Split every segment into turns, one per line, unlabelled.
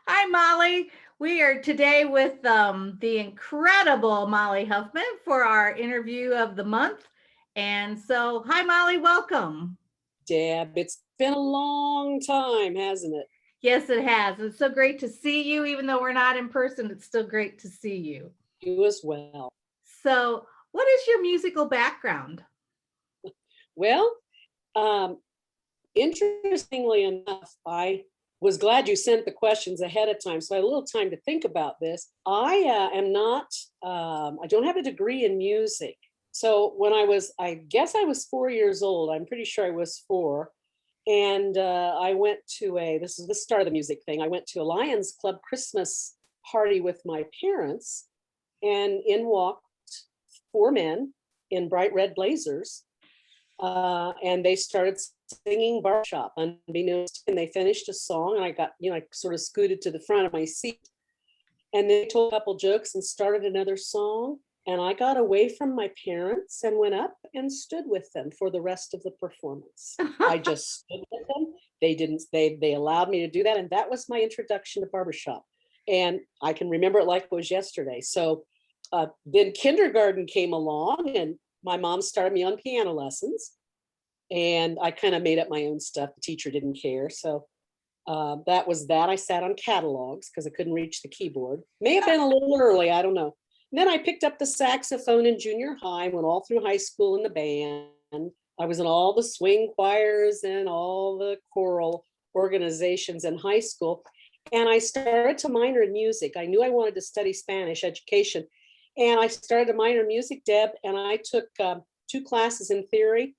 Hi, Molly. We are today with the incredible Molly Huffman for our interview of the month. And so, hi, Molly, welcome.
Deb, it's been a long time, hasn't it?
Yes, it has. It's so great to see you. Even though we're not in person, it's still great to see you.
You as well.
So, what is your musical background?
Well, um, interestingly enough, I was glad you sent the questions ahead of time, so I had a little time to think about this. I don't have a degree in music. So when I guess I was 4 years old, I'm pretty sure I was four. And I went to this is the start of the music thing. I went to a Lions Club Christmas party with my parents, and in walked four men in bright red blazers, and they started singing Barbershop unbeknownst, and they finished a song, and I got, I sort of scooted to the front of my seat, and they told a couple jokes and started another song, and I got away from my parents and went up and stood with them for the rest of the performance. I just stood with them. They allowed me to do that, and that was my introduction to Barbershop. And I can remember it like it was yesterday. So then kindergarten came along, and my mom started me on piano lessons, and I kind of made up my own stuff. The teacher didn't care. So that was that. I sat on catalogs because I couldn't reach the keyboard. May have been a little early, I don't know. And then I picked up the saxophone in junior high, went all through high school in the band. I was in all the swing choirs and all the choral organizations in high school. And I started to minor in music. I knew I wanted to study Spanish education. And I started to minor in music, Deb, and I took 2 classes in theory,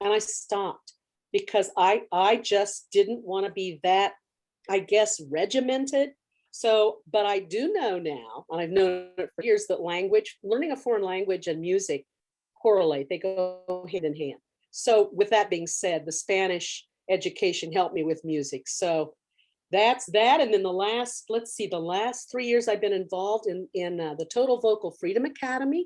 and I stopped because I just didn't want to be that, I guess, regimented. So, but I do know now, and I've known it for years, that learning a foreign language and music correlate, they go hand in hand. So with that being said, the Spanish education helped me with music. So that's that. And then the last 3 years I've been involved in the Total Vocal Freedom Academy,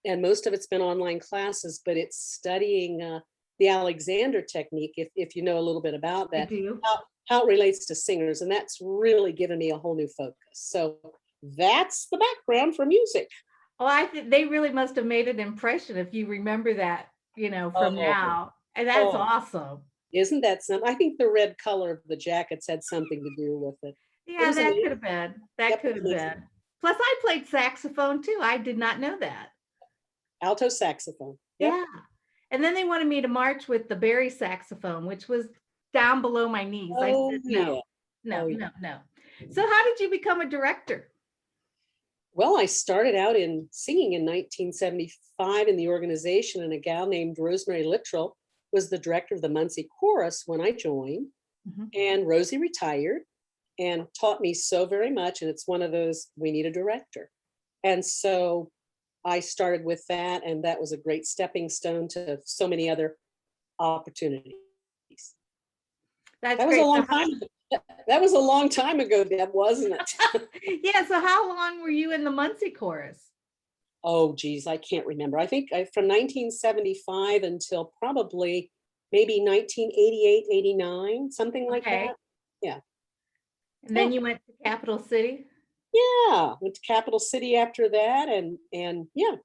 and most of it's been online classes, but it's studying the Alexander technique, if you know a little bit about
I
that,
do.
how it relates to singers. And that's really given me a whole new focus. So that's the background for music.
Oh, I think they really must have made an impression if you remember that, from
Oh,
now. And that's
oh,
awesome.
isn't that something? I think the red color of the jackets had something to do with it. It
Yeah,
was
that could
amazing.
have been. That
Yep,
could have
amazing.
been. Plus, I played saxophone too. I did not know that.
Alto saxophone. Yep.
Yeah. And then they wanted me to march with the Barry saxophone, which was down below my knees. I
Oh
said,
yeah.
no, no,
Oh yeah.
no, no. So, how did you become a director?
Well, I started out in singing in 1975 in the organization, and a gal named Rosemary Littrell was the director of the Muncie Chorus when I joined.
Mhm.
And Rosie retired and taught me so very much. And it's one of those, we need a director. And so I started with that, and that was a great stepping stone to so many other opportunities.
That's
That was a
great.
long time. That was a long time ago, Deb, wasn't it?
Yeah. So, how long were you in the Muncie chorus?
Oh, geez, I can't remember. I think from 1975 until probably maybe 1988, 89, something like
Okay.
that. Yeah.
And
Yeah.
then you went to Capital City.
Yeah. Went to Capital City after that. And yeah,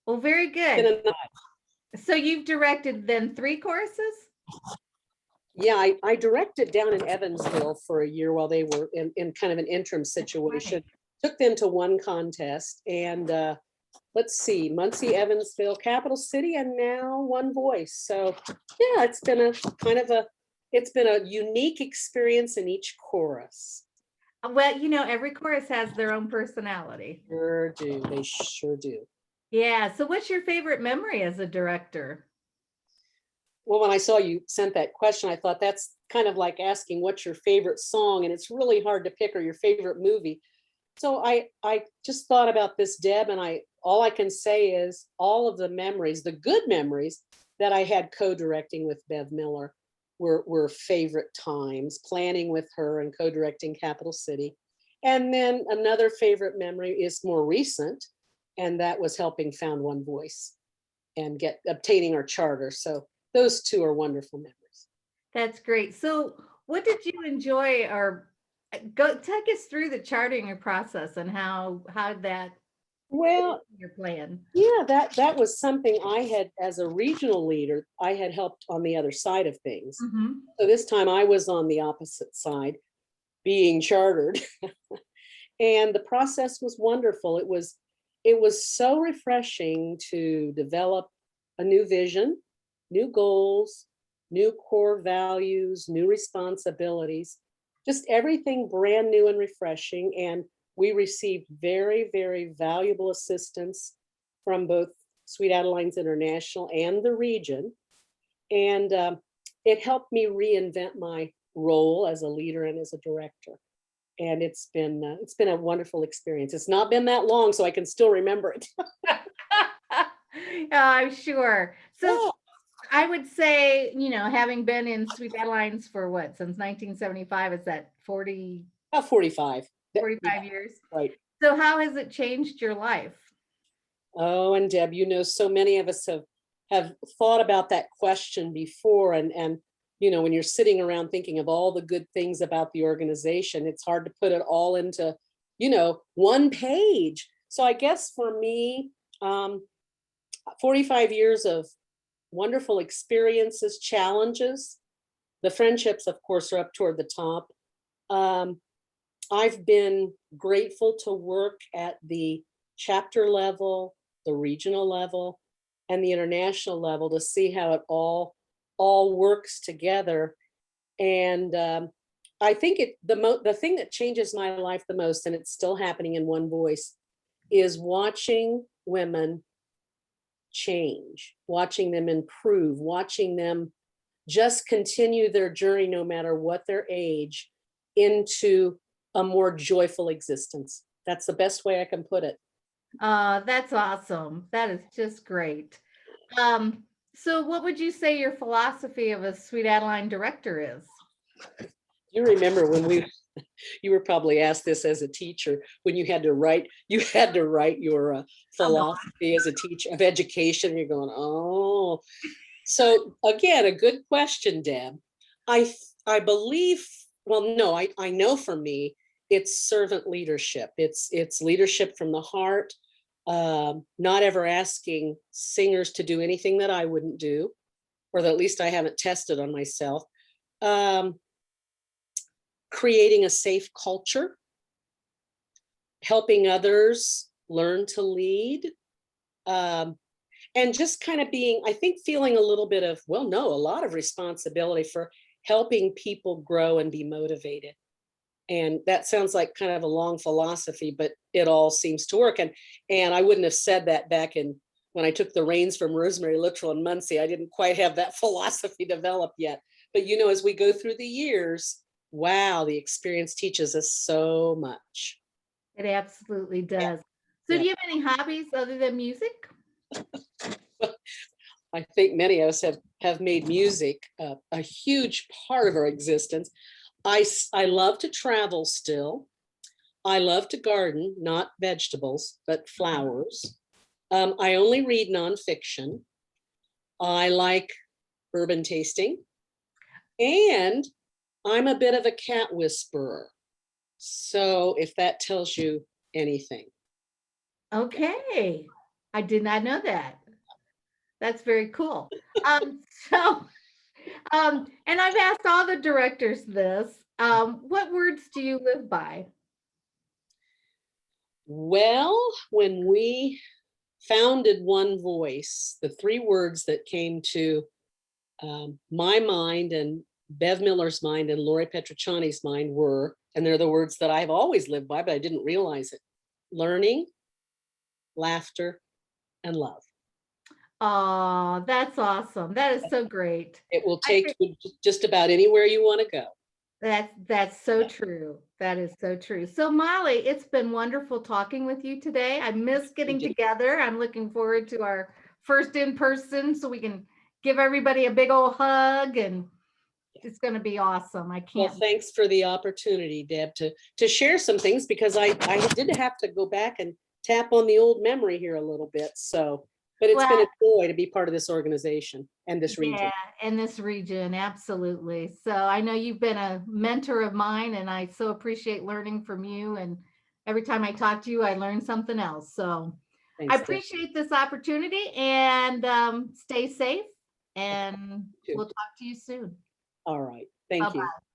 Well, very
been
good.
a,
So, you've directed then 3 choruses?
yeah, I directed down in Evansville for a year while they were in kind of an interim situation.
Right.
Took them to one contest, and let's see, Muncie, Evansville, Capital City, and now One Voice. So yeah, it's been a unique experience in each chorus.
Well, every chorus has their own personality.
Sure do. They sure do.
Yeah. So, what's your favorite memory as a director?
Well, when I saw you sent that question, I thought that's kind of like asking what's your favorite song, and it's really hard to pick, or your favorite movie. So I just thought about this, Deb, and all I can say is all of the memories, the good memories that I had co-directing with Bev Miller were favorite times, planning with her and co-directing Capital City. And then another favorite memory is more recent, and that was helping Found One Voice and obtaining our charter. So those two are wonderful memories.
That's great. So, what did you enjoy or Go take us through the charting process and how that fit into
Well,
your plan.
yeah, that was something I had, as a regional leader, I had helped on the other side of things.
Mhm.
So this time I was on the opposite side, being chartered. And the process was wonderful. It was so refreshing to develop a new vision, new goals, new core values, new responsibilities, just everything brand new and refreshing. And we received very, very valuable assistance from both Sweet Adelines International and the region. And it helped me reinvent my role as a leader and as a director. And it's been a wonderful experience. It's not been that long, so I can still remember it.
I'm sure. So
Yeah,
I would say, having been in Sweet Adelines for what, since 1975, is that 40,
about 45. Yeah,
45 years?
right.
So how has it changed your life?
Oh, and Deb, so many of us have thought about that question before, and when you're sitting around thinking of all the good things about the organization, it's hard to put it all into one page. So I guess for me, 45 years of wonderful experiences, challenges. The friendships, of course, are up toward the top. Um, I've been grateful to work at the chapter level, the regional level, and the international level to see how it all works together. And I think the thing that changes my life the most, and it's still happening in one voice, is watching women change, watching them improve, watching them just continue their journey, no matter what their age, into a more joyful existence. That's the best way I can put it.
That's awesome. That is just great. Um, so what would you say your philosophy of a Sweet Adeline director is?
You remember when you were probably asked this as a teacher, when you had to write your
Oh, go
philosophy as a teacher of education. You're going, oh. So again, a good question, Deb. I believe, well, no, I know for me, it's servant leadership. It's leadership from the heart. Not ever asking singers to do anything that I wouldn't do, or that at least I haven't tested on myself. Um, Creating a safe culture, helping others learn to lead, um, and just kind of being, I think, feeling a little bit of, well, no, a lot of responsibility for helping people grow and be motivated. And that sounds like kind of a long philosophy, but it all seems to work. And I wouldn't have said that back in when I took the reins from Rosemary Littrell and Muncie. I didn't quite have that philosophy developed yet. But as we go through the years, wow, the experience teaches us so much.
It absolutely
Yeah,
does. So do
yeah.
you have any hobbies other than music?
I think many of us have made music a huge part of our existence. I love to travel still. I love to garden, not vegetables, but flowers. I only read nonfiction. I like urban tasting, and I'm a bit of a cat whisperer. So if that tells you anything.
Okay. I did not know that. That's very cool. Um, so, and I've asked all the directors this. What words do you live by?
Well, when we founded One Voice, the three words that came to my mind and Bev Miller's mind and Lori Petricciani's mind were, and they're the words that I've always lived by, but I didn't realize it: learning, laughter, and love.
Oh, that's awesome. That is so great.
It will
I
take
think
you just about anywhere you want to go.
that's so
Yeah.
true. That is so true. So Molly, it's been wonderful talking with you today. I miss getting together. I'm looking forward to our first in person so we can give everybody a big old hug, and it's going to be awesome. I
Well,
can't.
thanks for the opportunity, Deb, to share some things, because I did have to go back and tap on the old memory here a little bit. So But it's been
Well,
a joy to be part of this organization and this region.
yeah, in this region, absolutely. So I know you've been a mentor of mine, and I so appreciate learning from you. And every time I talk to you, I learn something else. So I
Thanks, Deb.
appreciate this opportunity, and stay safe. And
You too.
we'll talk to you soon.
All right. Thank you.
Bye-bye.